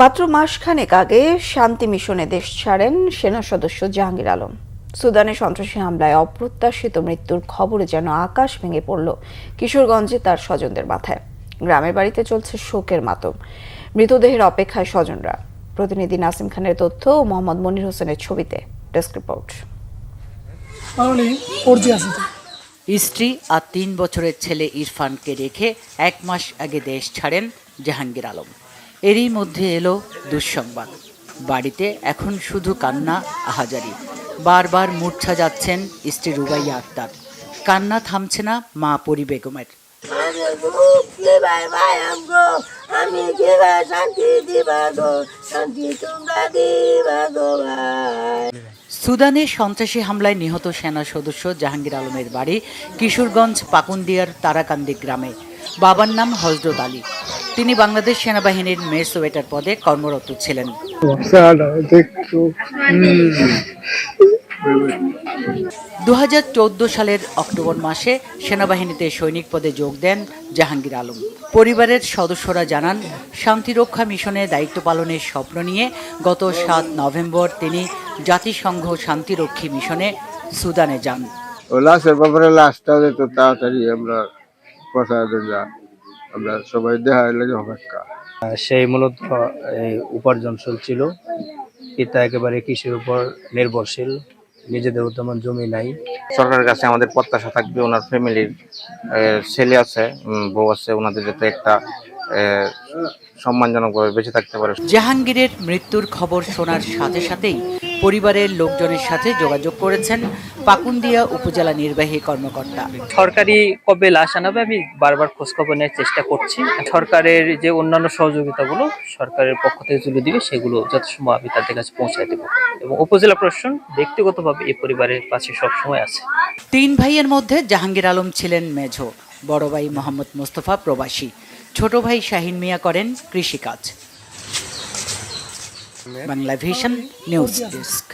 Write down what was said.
মাত্র মাসখানেক আগে শান্তি মিশনে দেশ ছাড়েন সেনা সদস্য জাহাঙ্গীর আলম। সুদানে সন্ত্রাসী হামলায় অপ্রত্যাশিত মৃত্যুর খবরে যেন আকাশ ভেঙে পড়ল কিশোরগঞ্জে তার স্বজনদের মাথায়। গ্রামের বাড়িতে চলছে শোকের মাতম, মৃতদেহের অপেক্ষায় স্বজনরা। প্রতিনিধি নাসিম খানের তথ্য ও মোহাম্মদ মনির হোসেনের ছবিতে ডেস্ক রিপোর্ট। স্ত্রী আর ৩ বছরের ছেলে ইরফানকে রেখে ১ মাস আগে দেশ ছাড়েন জাহাঙ্গীর আলম। এরই মধ্যে এলো দুঃসংবাদ। বাড়িতে এখন শুধু কান্না, আহাজারি। বারবার মূর্ছা যাচ্ছেন স্ত্রী রুবাইয়া আক্তার। কান্না থামছে না মা পরি বেগমের। সুদানে সন্ত্রাসী হামলায় নিহত সেনা সদস্য জাহাঙ্গীর আলমের বাড়ি কিশোরগঞ্জ পাকুন্দিয়ার তারাকান্দি গ্রামে। বাবার নাম হযরত আলী। তিনি বাংলাদেশ সেনাবাহিনীর মেস ওয়েটার পদে কর্মরত ছিলেন। 2014 সালের অক্টোবর মাসে সেনাবাহিনীতে সৈনিক পদে যোগ দেন জাহাঙ্গীর আলম। পরিবারের সদস্যরা জানান, শান্তিরক্ষা মিশনে দায়িত্ব পালনের স্বপ্ন নিয়ে গত 7 নভেম্বর তিনি জাতিসংঘ শান্তিরক্ষী মিশনে সুদানে যান। লাশটা যেত তাড়াতাড়ি আমরা সবাই দেখার লাগে অপেক্ষা। সেই মূলত উপার্জনশীল ছিল। পিতা একেবারে কৃষির উপর নির্ভরশীল, নিজেদের তেমন জমি নাই। সরকারের কাছে আমাদের প্রত্যাশা থাকবে, ওনার ফ্যামিলির ছেলে আছে, বউ আছে, ওনাদের যাতে একটা সম্মানজনকভাবে বেঁচে থাকতে পারে। জাহাঙ্গীরের মৃত্যুর খবর শোনার সাথে সাথেই পরিবারের লোকজনের সাথে যোগাযোগ করেছেন পাকুন্দিয়া উপজেলা নির্বাহী কর্মকর্তা। সরকারি কবে লাশ আনাবে আমি বারবার খোঁজখবর নেওয়ার চেষ্টা করছি। সরকারের যে অন্যান্য সহযোগিতাগুলো সরকারের পক্ষ থেকে তুলে দিবে, সেগুলো যথাসময় আমি তাদের কাছে পৌঁছায় দেবো। এবং উপজেলা প্রশাসন ব্যক্তিগতভাবে এই পরিবারের পাশে সবসময় আছে। 3 ভাইয়ের মধ্যে জাহাঙ্গীর আলম ছিলেন মেঝো। বড় ভাই মোহাম্মদ মোস্তফা প্রবাসী, ছোট ভাই শাহিন মিয়া করেন কৃষিকাজ। Bangla vision news desk.